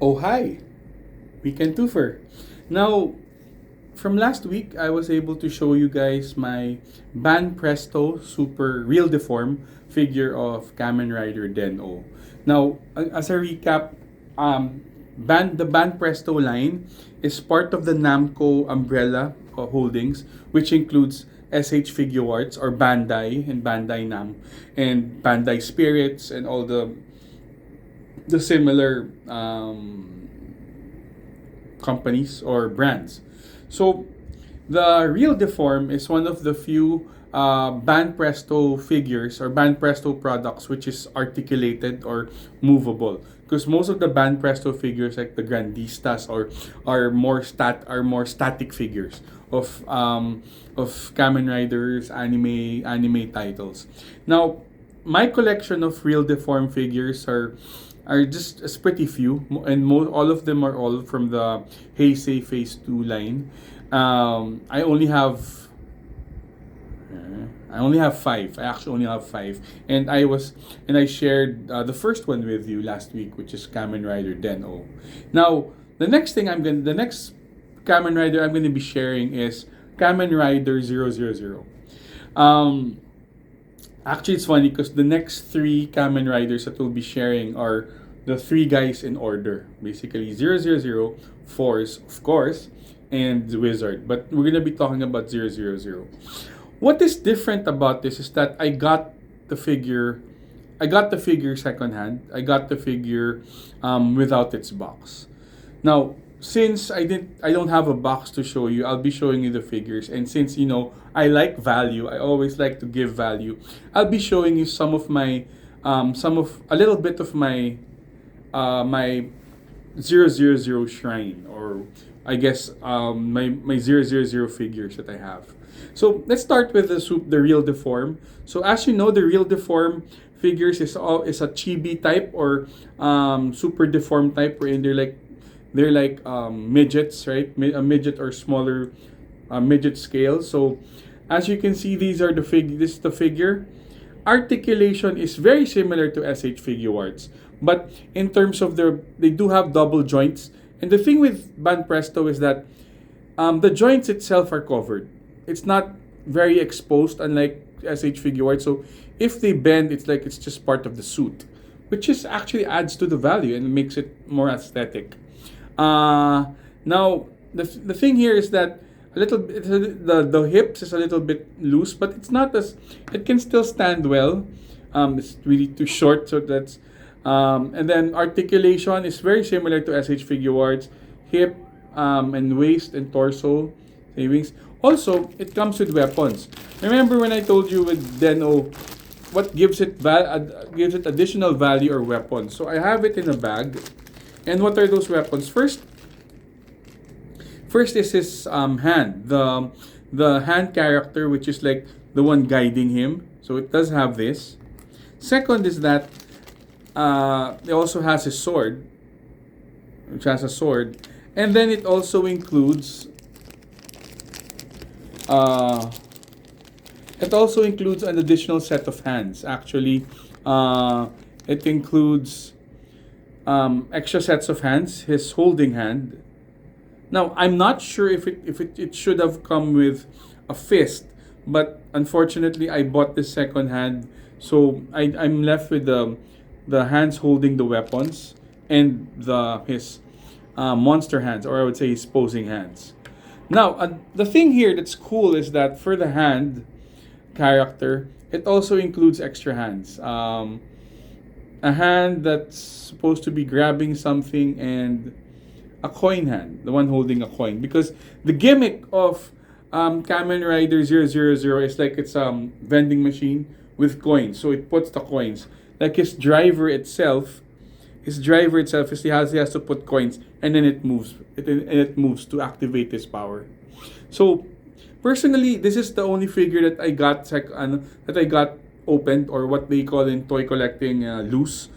Oh, hi, Weekend Twofer. Now, from last week, I was able to show you guys my Banpresto Super Real Deform figure of Kamen Rider Den-O. Now, as a recap, the Banpresto line is part of the Namco umbrella holdings, which includes SH Figure Arts or Bandai and Bandai Nam and Bandai Spirits and all the similar companies or brands. So the Real Deform is one of the few Banpresto figures or Banpresto products which is articulated or movable. Because most of the Banpresto figures, like the Grandistas, or are more static figures of Kamen Riders anime titles. Now, my collection of Real Deform figures are just as pretty few, and all of them are all from the Heisei Phase 2 line. I only have five. I actually only have five, and I shared the first one with you last week, which is Kamen Rider Den-O. Now, the next Kamen Rider I'm gonna be sharing is Kamen Rider 000. Um, Actually, it's funny because the next three Kamen Riders that we'll be sharing are the three guys in order. Basically, 000, Force, of course, and the Wizard. But we're going to be talking about 000. What is different about this is that I got the figure secondhand. I got the figure without its box. Now, since I don't have a box to show you, I'll be showing you the figures. And since I like value, I always like to give value. I'll be showing you a little bit of my 000 shrine, or I guess my 000 figures that I have. So let's start with the Real Deform. So as you know, the Real Deform figures is a chibi type or super deformed type, wherein they're like midgets, right? A midget or smaller midget scale. So as you can see, this is the figure. Articulation is very similar to SH Figure Arts, but in terms of they do have double joints. And the thing with Banpresto is that the joints itself are covered. It's not very exposed, unlike SH Figure Arts. So if they bend, it's like it's just part of the suit, which is actually adds to the value and makes it more aesthetic. Now the thing here is that a little bit the hips is a little bit loose, but it's not as it can still stand well. It's really too short, so that's and then articulation is very similar to SH Figure Arts. Hip and waist and torso savings. Also, it comes with weapons. Remember when I told you with Den-O, what gives it additional value or weapons? So I have it in a bag. And what are those weapons? First is his hand, the hand character, which is like the one guiding him. So it does have this. Second is that it also has his sword, which has a sword, and then it also includes an additional set of hands. Actually, it includes extra sets of hands. His holding hand. Now, I'm not sure if it should have come with a fist, but unfortunately, I bought this second hand, so I'm left with the hands holding the weapons and his monster hands, or I would say his posing hands. Now, the thing here that's cool is that for the hand character, it also includes extra hands. A hand that's supposed to be grabbing something, and a coin hand, the one holding a coin. Because the gimmick of Kamen Rider 000 is like it's a vending machine with coins. So it puts the coins. Like his driver itself he has to put coins, and then it moves. It moves to activate his power. So personally, this is the only figure that I got opened, or what they call in toy collecting loose,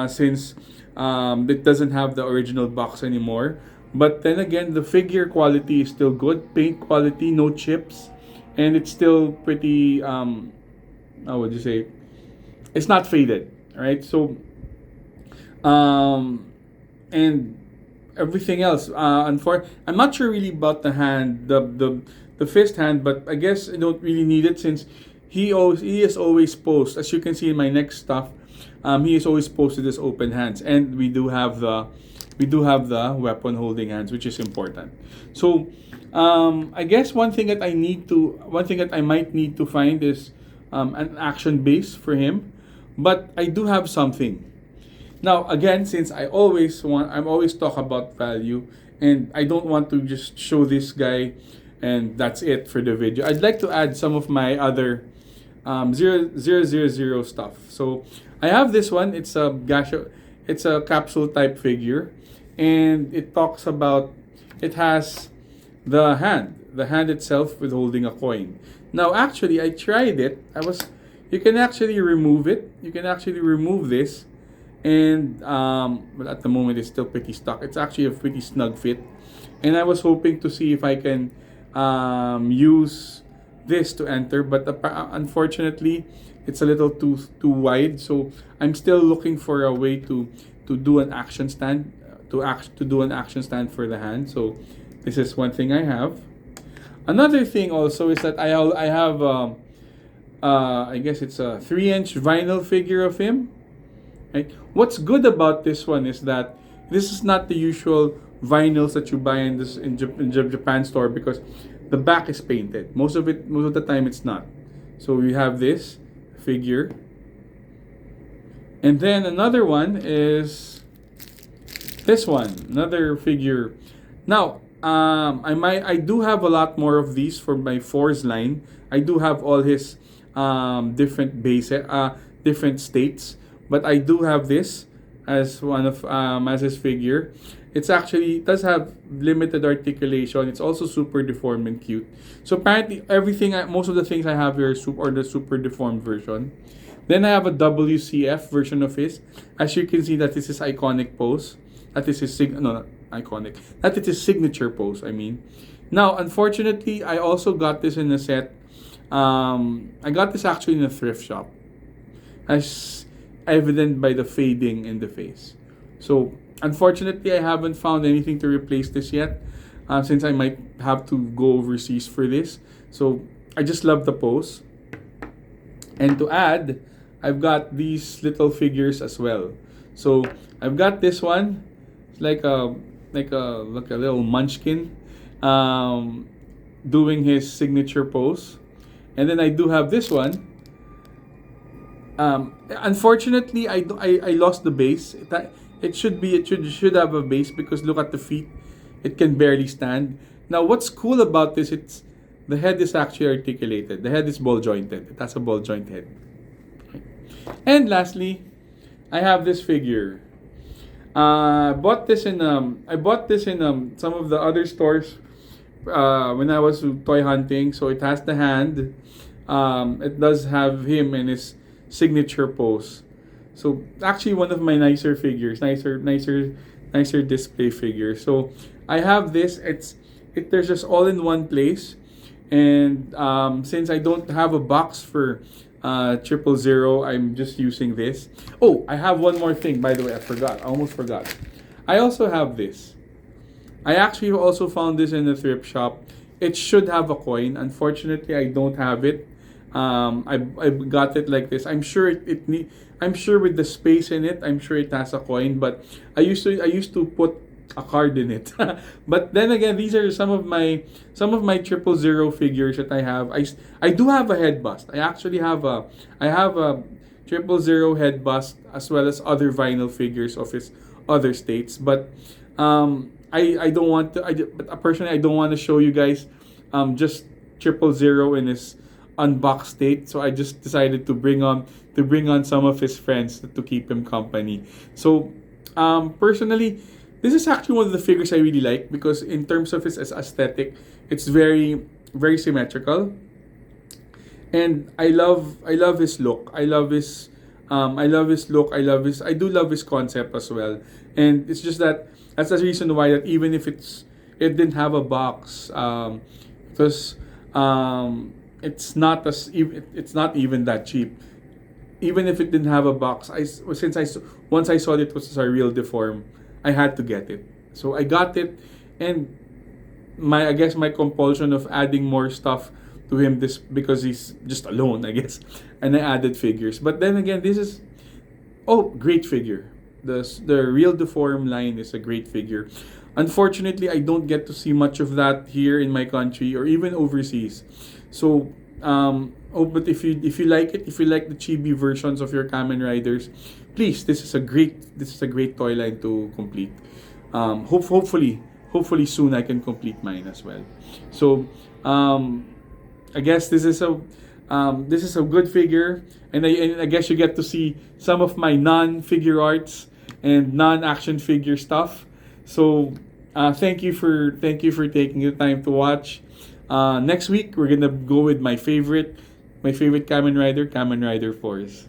since it doesn't have the original box anymore. But then again, the figure quality is still good, paint quality, no chips, and it's still pretty. How would you say? It's not faded, right? So, um, and everything else. I'm not sure really about the hand, the fist hand, but I guess I don't really need it since he is always posed. As you can see in my next stuff, he is always posted as open hands, and we do have the weapon holding hands, which is important. So I guess one thing that I might need to find is an action base for him, but I do have something. Now again, since I'm always talk about value, and I don't want to just show this guy, and that's it for the video. I'd like to add some of my other 000 stuff. So I have this one. It's a capsule type figure, and it has the hand itself with holding a coin. Now actually, I tried it. You can actually remove it. You can actually remove this, and but at the moment it's still pretty stuck. It's actually a pretty snug fit, and I was hoping to see if I can use this to enter, but unfortunately it's a little too wide. So I'm still looking for a way to do an action stand to do an action stand for the hand. So this is one thing I have. Another thing also is that I have I guess it's a 3-inch vinyl figure of him. Right? What's good about this one is that this is not the usual vinyls that you buy in Japan store, because the back is painted. Most of the time it's not. So we have this figure, and then another one is this one, another figure. Now I do have a lot more of these for my Force line. I do have all his different states, but I do have this as one of as his figure. It does have limited articulation. It's also super deformed and cute. So apparently most of the things I have here are the super deformed version. Then I have a WCF version of his. As you can see, that is his iconic pose. That is his not iconic. That is his signature pose. I mean, now unfortunately, I also got this in a set. I got this actually in a thrift shop, as evident by the fading in the face. So unfortunately, I haven't found anything to replace this yet, since I might have to go overseas for this. So I just love the pose. And to add, I've got these little figures as well. So I've got this one, it's like a little munchkin, doing his signature pose. And then I do have this one. Unfortunately, I lost the base. It should have a base, because look at the feet. It can barely stand. Now what's cool about this, the head is actually articulated. The head is ball jointed. It has a ball joint head. And lastly, I have this figure. I bought this in some of the other stores when I was toy hunting. So it has the hand. It does have him in his signature pose. So actually one of my nicer figures, nicer display figures. So I have this. There's just all in one place, and since I don't have a box for 000, I'm just using this. Oh, I have one more thing, by the way. I almost forgot. I also have this. I actually also found this in a thrift shop. It should have a coin. Unfortunately, I don't have it. I got it like this. I'm sure I'm sure with the space in it, I'm sure it has a coin. But I used to put a card in it. But then again, these are some of my 000 figures that I have. I do have a head bust. I have a 000 head bust, as well as other vinyl figures of his other states. But I don't want to. But personally, I don't want to show you guys just 000 in his unboxed state. So I just decided to bring on some of his friends to keep him company. So personally, this is actually one of the figures I really like, because in terms of his aesthetic, it's very, very symmetrical, and I love his look. I love his look. I do love his concept as well. And it's just that's the reason why that even if it didn't have a box, because it's not even that cheap. Even if it didn't have a box, once I saw it was a real Deform, I had to get it. So I got it, and my I guess my compulsion of adding more stuff to him, this because he's just alone, I guess, and I added figures. But then again, this is, oh, great figure. The real Deform line is a great figure. Unfortunately, I don't get to see much of that here in my country or even overseas. So, but if you like it, if you like the chibi versions of your Kamen Riders, please, this is a great toy line to complete. Hopefully soon I can complete mine as well. So, I guess this is a good figure, and I guess you get to see some of my non-figure arts and non-action figure stuff. So, thank you for taking the time to watch. Next week we're gonna go with my favorite Kamen Rider, Kamen Rider Force.